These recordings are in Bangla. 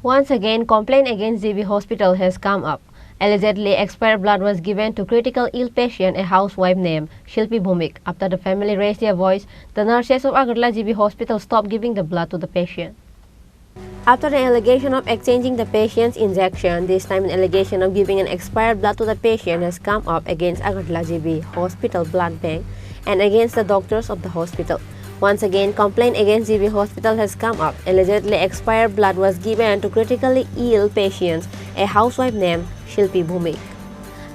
Once again, complaint against GB Hospital has come up. Allegedly, expired blood was given to critical ill patient, a housewife named Shilpi Bhumik. After the family raised their voice, the nurses of Agartala GB Hospital stopped giving the blood to the patient. After the allegation of exchanging the patient's injection, this time an allegation of giving an expired blood to the patient has come up against Agartala GB Hospital Blood Bank and against the doctors of the hospital. Once again, complaint against GB Hospital has come up. Allegedly, expired blood was given to critically ill patients, a housewife named Shilpi Bhumik.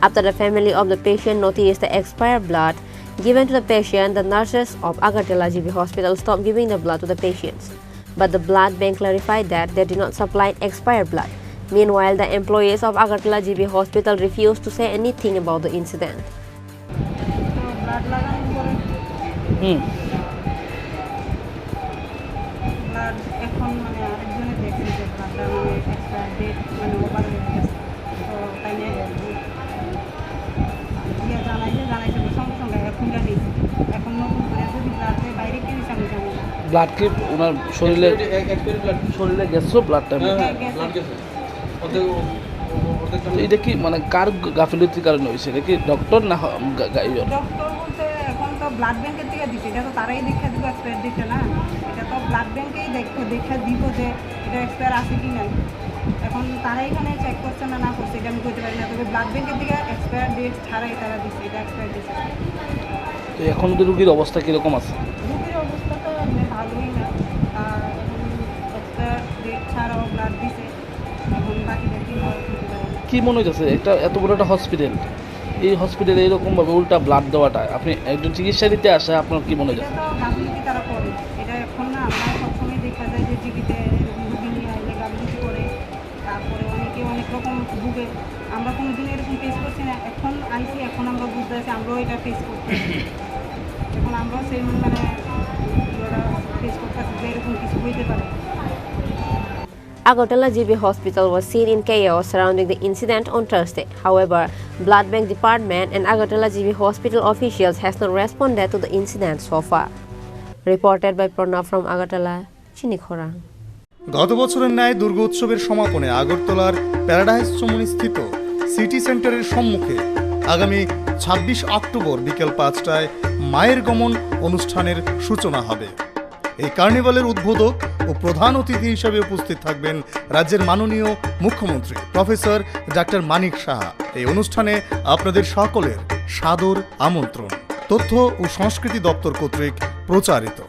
After the family of the patient noticed the expired blood given to the patient, the nurses of Agartala GB Hospital stopped giving the blood to the patients. But the blood bank clarified that they did not supply expired blood. Meanwhile, the employees of Agartala GB Hospital refused to say anything about the incident. Blood কি ওনার শরীরে গেছে ব্লাডটা এটা কি মানে কার গাফিলতির কারণে হয়েছে এটা কি ডক্টর না ডক্টর বলতে এখন তো ব্লাড ব্যাংকের থেকে দিচ্ছে এটা তো তারাই দেখা দিব এক্সপায়ার ডেটটা না এটা তো ব্লাড ব্যাংকেই দেখা দিব যে এটা এক্সপায়ার আছে কি নাই এখন তারা এখানে চেক করছে না করছে এটা আমি বলতে পারি না তবে ব্লাড ব্যাংকের থেকে এক্সপায়ার ডেট ছাড়াই তারা দিচ্ছে এটা এক্সপায়ার দিচ্ছে এখন তো রোগীর অবস্থা কীরকম আছে রোগীর অবস্থা তো ভালোই না এক্সপায়ার ডেট ছাড়াও ব্লাড দিছে এখন বাকিটা কি হয় কী মনে হচ্ছে একটা এত বড় একটা হসপিটাল এই হসপিটালে এরকমভাবে উল্টা ব্লাড দেওয়াটা আপনি একজন চিকিৎসা দিতে আসে আপনার কী মনে হচ্ছে গাফিলতি তারা করে এটা এখন না আমরা সবসময় দেখা যায় যে টিভিতে রুগী নিয়ে আইলে গাফিলতি করে তারপরে অনেকে অনেক রকম ভুগে আমরা কোনো দিন এরকম ফেস করছি না এখন আইসি এখন আমরা বুঝতে পারছি আমরাও এটা ফেস করতে এখন আমরাও সেই মানে ফেস করতেছি যে এরকম কিছু হইতে পারে Agartala GB Hospital was seen in chaos surrounding the incident on Thursday. However, Blood Bank Department and Agartala GB Hospital officials has not responded to the incident so far. Reported by Pranav from Agartala, Chini Khorang. গত বছরের ন্যায় দুর্গোৎসবের সমাপনে আগরতলার প্যারাডাইস চমুনি স্থিত সিটি সেন্টারের সম্মুখে আগামী 26 অক্টোবর বিকেল 5টায় মায়ের গমন অনুষ্ঠানের সূচনা হবে। এই কার্নিভালের উদ্বোধক ও প্রধান অতিথি হিসেবে উপস্থিত থাকবেন রাজ্যের মাননীয় মুখ্যমন্ত্রী প্রফেসর ডাক্তার মানিক সাহা। এই অনুষ্ঠানে আপনাদের সকলের সাদর আমন্ত্রণ। তথ্য ও সংস্কৃতি দপ্তর কর্তৃক প্রচারিত।